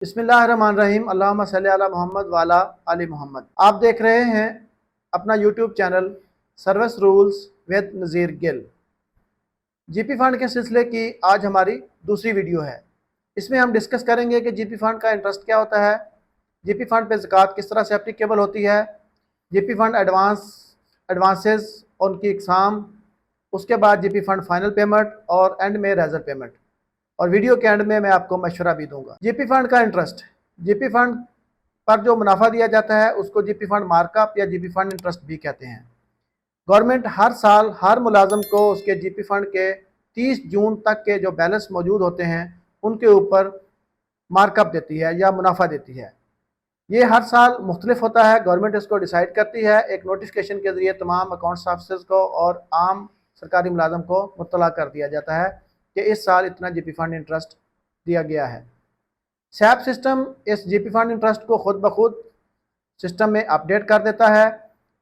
बिस्मिल्लाहिर्रहमानिर्रहीम। अल्लाहुम्मा सल्ली अला मोहम्मद वाला आले मोहम्मद। आप देख रहे हैं अपना YouTube channel service rules with Nazir Gill. GP fund के सिलसिले की आज हमारी दूसरी वीडियो है। इसमें हम डिस्कस करेंगे कि जीपी फंड का इंटरेस्ट क्या होता है, जीपी फंड पे ज़कात किस तरह से एप्लीकेबल होती है, जीपी फंड एडवांसेस और उनकी इकसाम, उसके बाद जीपी फंड फाइनल पेमेंट और एंड में रेजर पेमेंट। और वीडियो के एंड में मैं आपको मशवरा भी दूंगा। जीपी फंड का इंटरेस्ट, जीपी फंड पर जो मुनाफा दिया जाता है उसको जीपी फंड मार्कअप या जीपी फंड इंटरेस्ट भी कहते हैं। गवर्नमेंट हर साल हर मुलाजम को उसके जीपी फंड के 30 जून तक के जो बैलेंस मौजूद होते हैं उनके ऊपर मार्कअप देती है या मुनाफा देती है। ये हर साल मुख्तलिफ होता है। गवर्नमेंट इसको डिसाइड करती है, एक नोटिफिकेशन के ज़रिए तमाम अकाउंट्स ऑफिसर्स को और आम सरकारी मुलाजम को मुत्तला कर दिया जाता है कि इस साल इतना जीपी फंड इंटरेस्ट दिया गया है। सैप सिस्टम इस जीपी फंड इंटरेस्ट को खुद ब खुद सिस्टम में अपडेट कर देता है।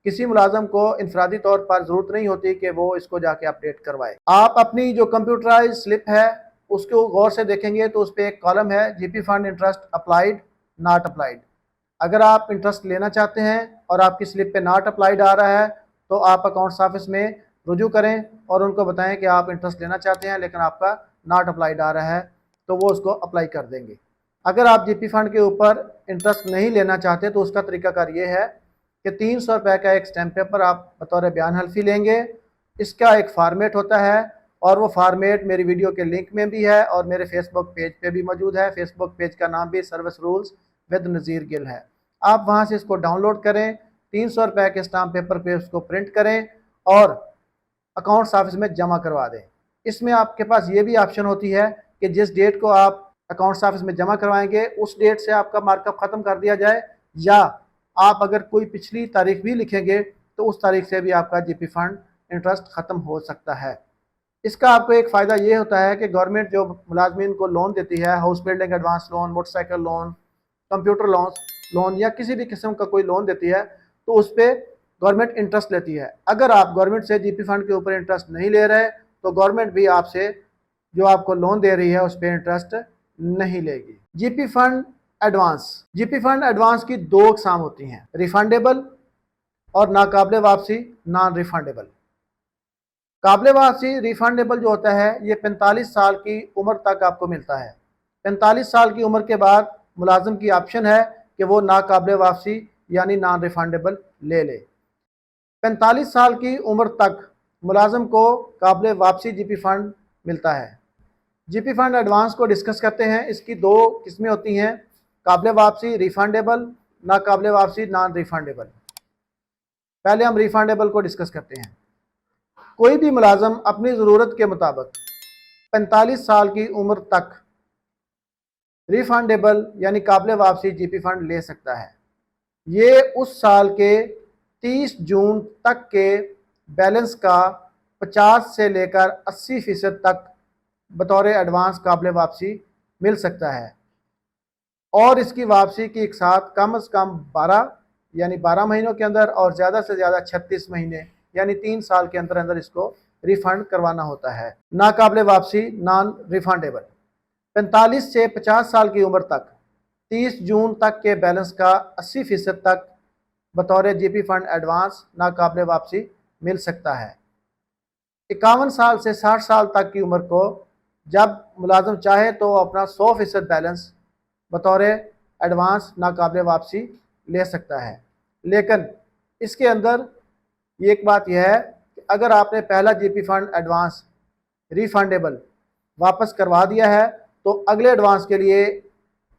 किसी मुलाजम को इनफरादी तौर पर ज़रूरत नहीं होती कि वो इसको जाके अपडेट करवाए। आप अपनी जो कंप्यूटराइज स्लिप है उसको गौर से देखेंगे तो उस पर एक कॉलम है GP fund interest applied not applied. अगर आप इंटरेस्ट लेना चाहते हैं और आपकी स्लिप पे नॉट अप्लाइड आ रहा है तो आप अकाउंट्स ऑफिस में रुजू करें और उनको बताएं कि आप इंटरेस्ट लेना चाहते हैं लेकिन आपका नॉट अप्लाइड आ रहा है, तो वो उसको अप्लाई कर देंगे। अगर आप जीपी फंड के ऊपर इंटरेस्ट नहीं लेना चाहते तो उसका तरीकाकार ये है कि 300 रुपये का एक स्टैम्प पेपर आप बतौर बयान हल्फी लेंगे। इसका एक फार्मेट होता है और वो फार्मेट मेरी वीडियो के लिंक में भी है और मेरे फेसबुक पेज पे भी मौजूद है। फेसबुक पेज का नाम भी service rules with Nazir Gill है। आप वहाँ से इसको डाउनलोड करें, 300 रुपये के स्टाम्प पेपर पे उसको प्रिंट करें और अकाउंट्स ऑफिस में जमा करवा दें। इसमें आपके पास ये भी ऑप्शन होती है कि जिस डेट को आप अकाउंट्स ऑफिस में जमा करवाएंगे उस डेट से आपका मार्कअप ख़त्म कर दिया जाए, या आप अगर कोई पिछली तारीख भी लिखेंगे तो उस तारीख से भी आपका जीपी फंड इंटरेस्ट ख़त्म हो सकता है। इसका आपको एक फ़ायदा ये होता है कि गवर्नमेंट जो मुलाजमीन को लोन देती है, house building advance loan, motorcycle loan, computer loan या किसी भी किस्म का कोई लोन देती है तो उस पर गवर्नमेंट इंटरेस्ट लेती है। अगर आप गवर्नमेंट से जीपी फंड के ऊपर इंटरेस्ट नहीं ले रहे तो गवर्नमेंट भी आपसे जो आपको लोन दे रही है उस पर इंटरेस्ट नहीं लेगी। GP fund advance, GP fund advance की दो अक़साम होती हैं, रिफंडेबल और नाकाबिले वापसी नॉन रिफंडेबल। काबिले वापसी रिफंडेबल जो होता है ये 45 साल की उम्र तक आपको मिलता है। 45 साल की उम्र के बाद मुलाजिम की ऑप्शन है कि वो नाकाबिले वापसी यानी नॉन रिफंडेबल ले ले। 45 साल की उम्र तक मुलाजिम को काबिले वापसी जीपी फंड मिलता है। जीपी फंड एडवांस को डिस्कस करते हैं। इसकी दो किस्में होती हैं, काबिले वापसी रिफंडेबल, नाकाबिले वापसी नॉन रिफंडेबल। पहले हम रिफंडेबल को डिस्कस करते हैं। कोई भी मुलाजम अपनी ज़रूरत के मुताबिक 45 साल की उम्र तक रिफंडेबल यानी काबिल वापसी जीपी फंड ले सकता है। ये उस साल के 30 जून तक के बैलेंस का 50 से लेकर 80% तक बतौर एडवांस काबिल वापसी मिल सकता है और इसकी वापसी की एक साथ कम से कम 12 यानी 12 महीनों के अंदर और ज़्यादा से ज़्यादा 36 महीने यानी 3 साल के अंदर अंदर इसको रिफंड करवाना होता है। नाकाबिले वापसी नॉन रिफंडेबल, 45 से 50 साल की उम्र तक 30 जून तक के बैलेंस का 80% तक बतौर जीपी फंड एडवांस नाकाबिले वापसी मिल सकता है। 51 साल से 60 साल तक की उम्र को जब मुलाजिम चाहे तो अपना 100% बैलेंस बतौर एडवांस नाकाबिले वापसी ले सकता है। लेकिन इसके अंदर ये एक बात यह है कि अगर आपने पहला जीपी फंड एडवांस रिफंडेबल वापस करवा दिया है तो अगले एडवांस के लिए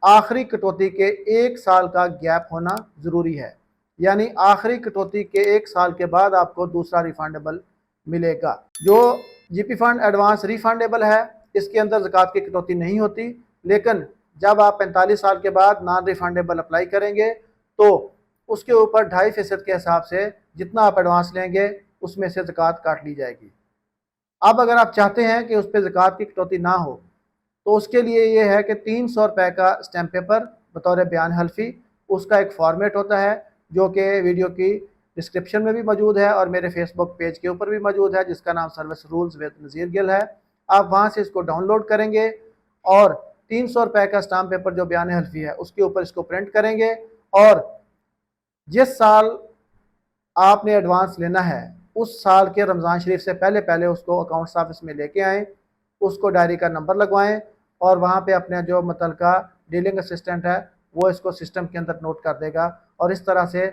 आखिरी कटौती के 1 साल का गैप होना ज़रूरी है, यानी आखिरी कटौती के 1 साल के बाद आपको दूसरा रिफंडेबल मिलेगा। जो जीपी फंड एडवांस रिफंडेबल है इसके अंदर ज़कात की कटौती नहीं होती, लेकिन जब आप 45 साल के बाद नॉन रिफंडेबल अप्लाई करेंगे तो उसके ऊपर 2.5% के हिसाब से जितना आप एडवांस लेंगे उसमें से ज़कात काट ली जाएगी। अब अगर आप चाहते हैं कि उस पर ज़कात की कटौती ना हो तो उसके लिए ये है कि 300 रुपये का स्टैम्प पेपर बतौर बयान हल्फी, उसका एक फॉर्मेट होता है जो कि वीडियो की डिस्क्रिप्शन में भी मौजूद है और मेरे फेसबुक पेज के ऊपर भी मौजूद है, जिसका नाम service rules with Nazir Gill है। आप वहाँ से इसको डाउनलोड करेंगे और 300 रुपये का स्टाम्प पेपर जो बयान हल्फी है उसके ऊपर इसको प्रिंट करेंगे और जिस साल आपने एडवांस लेना है उस साल के रमज़ान शरीफ से पहले पहले उसको अकाउंट्स ऑफिस में लेके आएँ, उसको डायरी का नंबर लगवाएं और वहाँ पे अपने जो मुतलका डीलिंग असिस्टेंट है वो इसको सिस्टम के अंदर नोट कर देगा और इस तरह से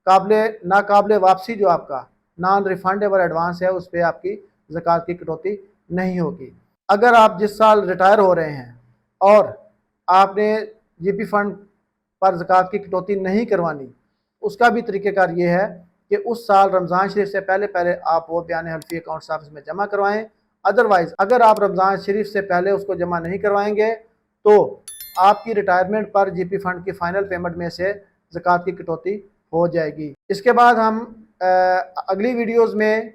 नाकाबिले वापसी जो आपका नॉन रिफंडेबल एडवांस है उस पर आपकी ज़कात की कटौती नहीं होगी। अगर आप जिस साल रिटायर हो रहे हैं और आपने जीपी फंड पर ज़कात की कटौती नहीं करवानी, उसका भी तरीक़ेकार ये है कि उस साल रमज़ान शरीफ से पहले पहले आप वो बयान हल्फी अकाउंट्स ऑफिस में जमा करवाएं। अदरवाइज़ अगर आप रमज़ान शरीफ से पहले उसको जमा नहीं करवाएंगे तो आपकी रिटायरमेंट पर जीपी फंड की फ़ाइनल पेमेंट में से ज़कात की कटौती हो जाएगी। इसके बाद हम अगली वीडियोज़ में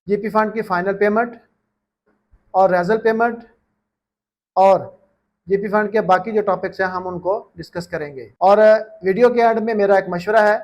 जीपी फंड की फ़ाइनल पेमेंट और रेज़ल पेमेंट और जीपी फंड के बाकी जो टॉपिक्स हैं हम उनको डिस्कस करेंगे। और वीडियो के एंड में मेरा एक मशवरा है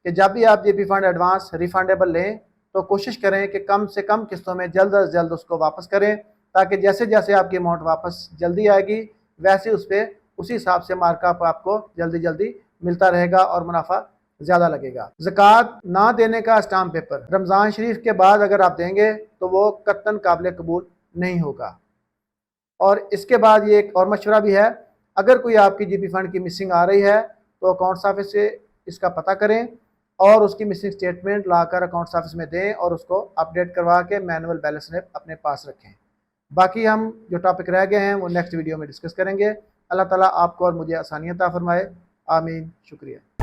कि जब भी आप जीपी फंड एडवांस रिफंडेबल लें तो कोशिश करें कि कम से कम किस्तों में जल्द अज जल्द उसको वापस करें, ताकि जैसे जैसे आपकी अमाउंट वापस जल्दी आएगी वैसे उस पर उसी हिसाब से मार्कअप आपको जल्दी जल्दी मिलता रहेगा और मुनाफा ज़्यादा लगेगा। ज़कात ना देने का स्टाम्प पेपर रमज़ान शरीफ के बाद अगर आप देंगे तो वो कतन काबिल कबूल नहीं होगा। और इसके बाद ये एक और मशवरा भी है, अगर कोई आपकी जीपी फंड की मिसिंग आ रही है तो अकाउंट्स ऑफिस से इसका पता करें और उसकी मिसिंग स्टेटमेंट लाकर अकाउंट्स ऑफिस में दें और उसको अपडेट करवा के मैनुअल बैलेंस स्लिप अपने पास रखें। बाकी हम जो टॉपिक रह गए हैं वो नेक्स्ट वीडियो में डिस्कस करेंगे। अल्लाह ताला आपको और मुझे आसानियत अता फरमाए। आमीन। शुक्रिया।